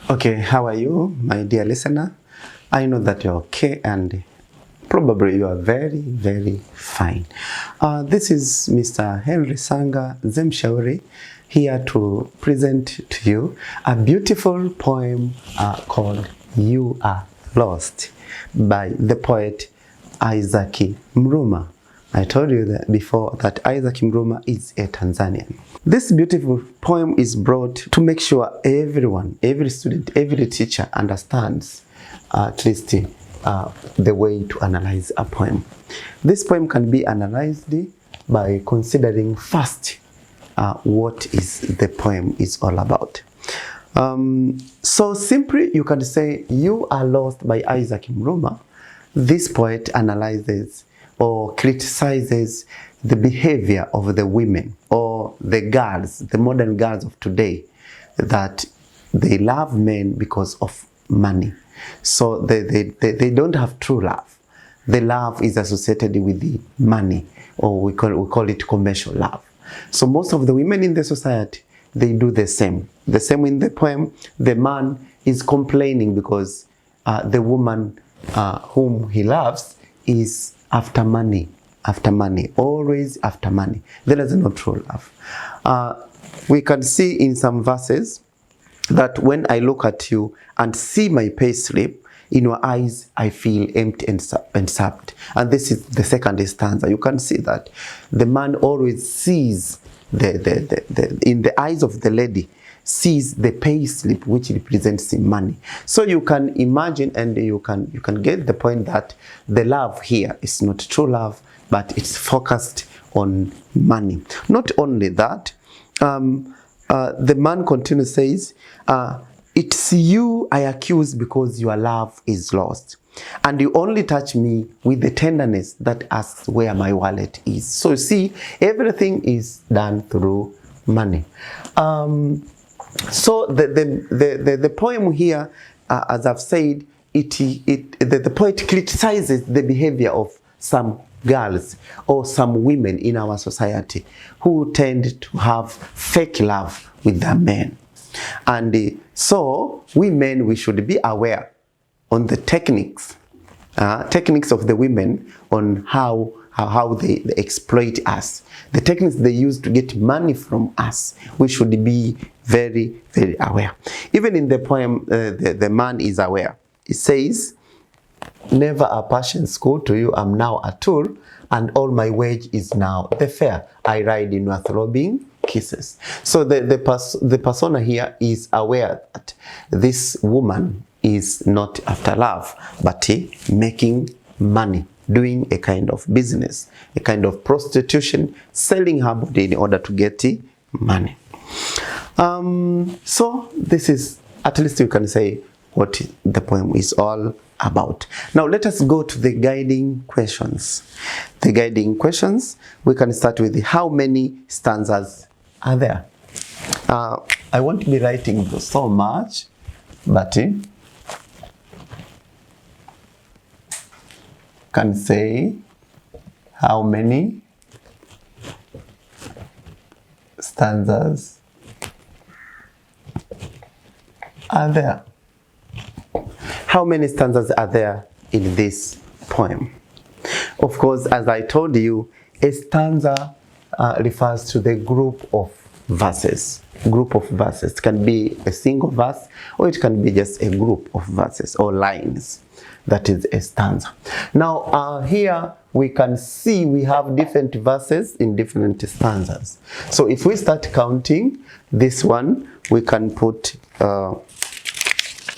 Okay, how are you, my dear listener? I know that you're okay and probably you are very, very fine. This is Mr. Henry Sanga Zemshauri here to present to you a beautiful poem called You Are Lost by the poet Isaac Mruma. I told you that before that Isaac Mruma is a Tanzanian. This beautiful poem is brought to make sure everyone, every student, every teacher understands at least the way to analyze a poem. This poem can be analyzed by considering first what is the poem is all about. So simply you can say You Are Lost by Isaac Mruma. This poet analyzes or criticizes the behavior of the women or the girls, the modern girls of today, that they love men because of money. So they don't have true love. The love is associated with the money, or we call it commercial love. So most of the women in the society, they do the same. The same in the poem, the man is complaining because the woman whom he loves is after money, always after money. There is no true love. We can see in some verses that when I look at you and see my pay slip, in your eyes I feel empty and sapped. And this is the second stanza. You can see that the man always sees in the eyes of the lady, sees the pay slip which represents money. So you can imagine and you can get the point that the love here is not true love, but it's focused on money. Not only that, the man continues, says, it's you I accuse because your love is lost, and you only touch me with the tenderness that asks where my wallet is. So see, everything is done through money. So the poem here, as I've said, the poet criticizes the behavior of some girls or some women in our society who tend to have fake love with their men. And so we men, we should be aware on the techniques of the women, on how they exploit us, the techniques they use to get money from us. We should be very, very aware. Even in the poem, the man is aware. It says, never a passion school to you, I'm now a tool, and all my wage is now the fare. I ride in your throbbing kisses. So the persona here is aware that this woman is not after love, but making money, doing a kind of business, a kind of prostitution, selling her body in order to get money. So this is, at least you can say, what the poem is all about. Now let us go to the guiding questions. The guiding questions, we can start with how many stanzas are there? I won't be writing so much, but can say how many stanzas are there? How many stanzas are there in this poem? Of course, as I told you, a stanza refers to the group of verses. Group of verses. It can be a single verse, or it can be just a group of verses or lines. That is a stanza. Now here we can see we have different verses in different stanzas. So if we start counting this one, we can put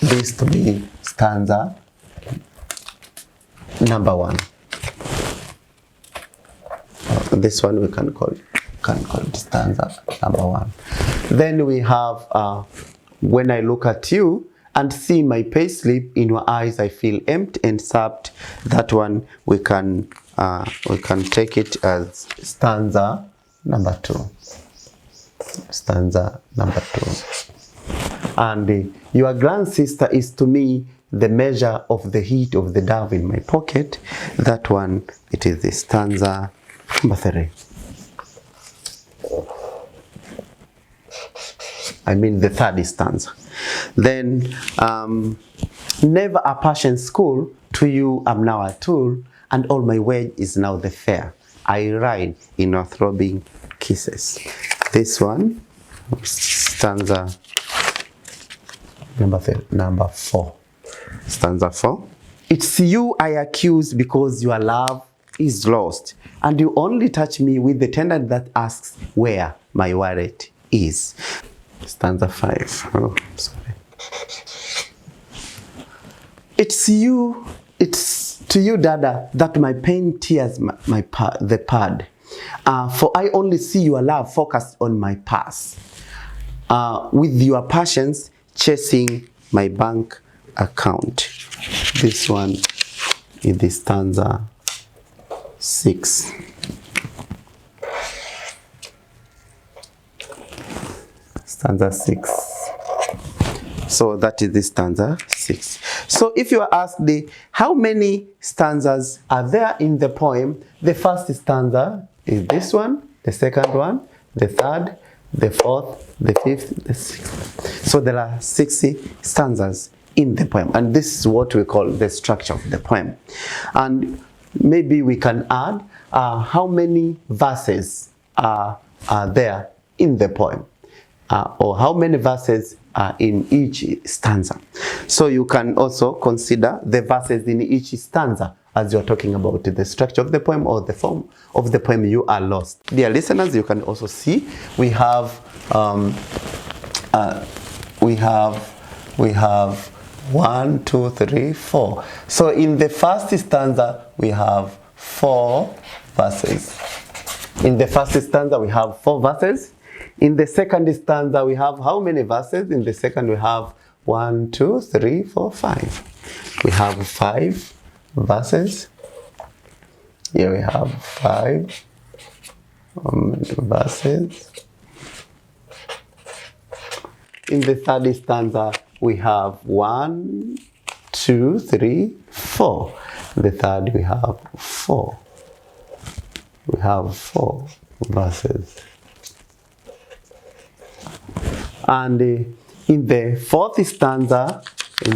this to be stanza number 1. This one we can call it stanza number 1. Then we have when I look at you and see my pay slip, in your eyes I feel empty and sapped. That one we can take it as stanza number 2. Stanza number 2. And your grand sister is to me the measure of the heat of the dove in my pocket. That one, it is the stanza number 3. I mean the third stanza. Then, never a passion school, to you I'm now a tool, and all my wage is now the fare. I ride in your throbbing kisses. This one, stanza number 4. Stanza 4. It's you I accuse because your love is lost, and you only touch me with the tenderness that asks where my wallet is. Stanza 5. Oh, sorry. It's to you, Dada, that my pain tears the pad. For I only see your love focused on my past. With your passions chasing my bank account. This one is the stanza 6. Stanza 6. So that is the stanza 6. So if you are asked how many stanzas are there in the poem, the first stanza is this one, the second one, the third, the fourth, the fifth, the sixth. So there are 60 stanzas in the poem, and this is what we call the structure of the poem. And maybe we can add how many verses are there in the poem, or how many verses are in each stanza. So you can also consider the verses in each stanza as you're talking about the structure of the poem or the form of the poem you are lost. Dear listeners, you can also see we have 1, 2, 3, 4. So in the first stanza we have 4 verses. In the first stanza we have 4 verses. In the second stanza we have how many verses? In the second we have 1, 2, 3, 4, 5. We have 5 verses. Here we have 5 verses. In the third stanza we have 1, 2, 3, 4. In the third we have 4. We have 4 verses. And in the fourth stanza,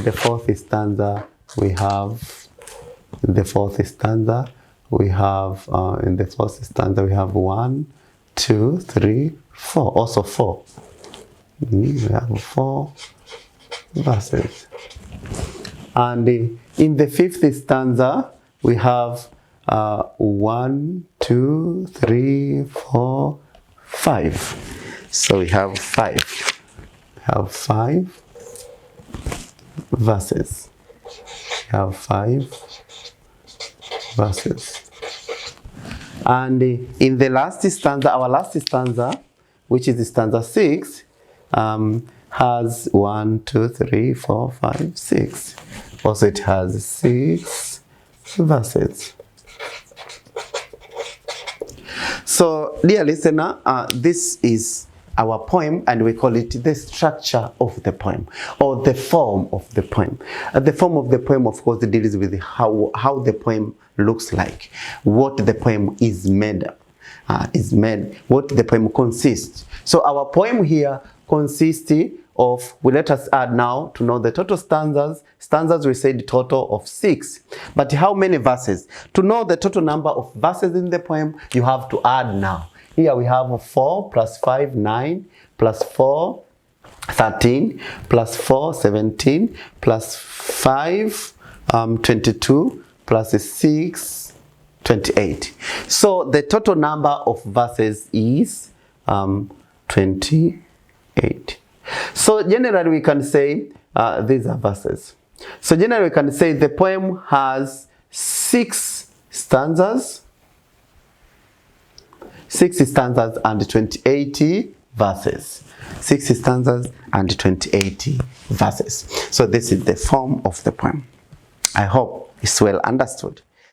we have 1, 2, 3, 4. Also 4. We have 4 verses. And in the fifth stanza, we have 1, 2, 3, 4, 5. So we have 5. We have 5 verses. We have 5 verses. And in the last stanza, our last stanza, which is the stanza 6, has 1, 2, 3, 4, 5, 6. Also it has 6 verses. So, dear listener, this is our poem, and we call it the structure of the poem, or the form of the poem. The form of the poem, of course, deals with how the poem looks like, what the poem is made of, what the poem consists. So our poem here consists of, let us add now to know the total stanzas. Stanzas, we said total of 6. But how many verses? To know the total number of verses in the poem, you have to add now. Here we have 4 plus 5, 9, plus 4, 13, plus 4, 17, plus 5, 22, plus 6, 28. So the total number of verses is 28. So generally we can say these are verses. So generally we can say the poem has 6 stanzas. 6 stanzas and 28 verses. 6 stanzas and 28 verses. So this is the form of the poem. I hope it's well understood.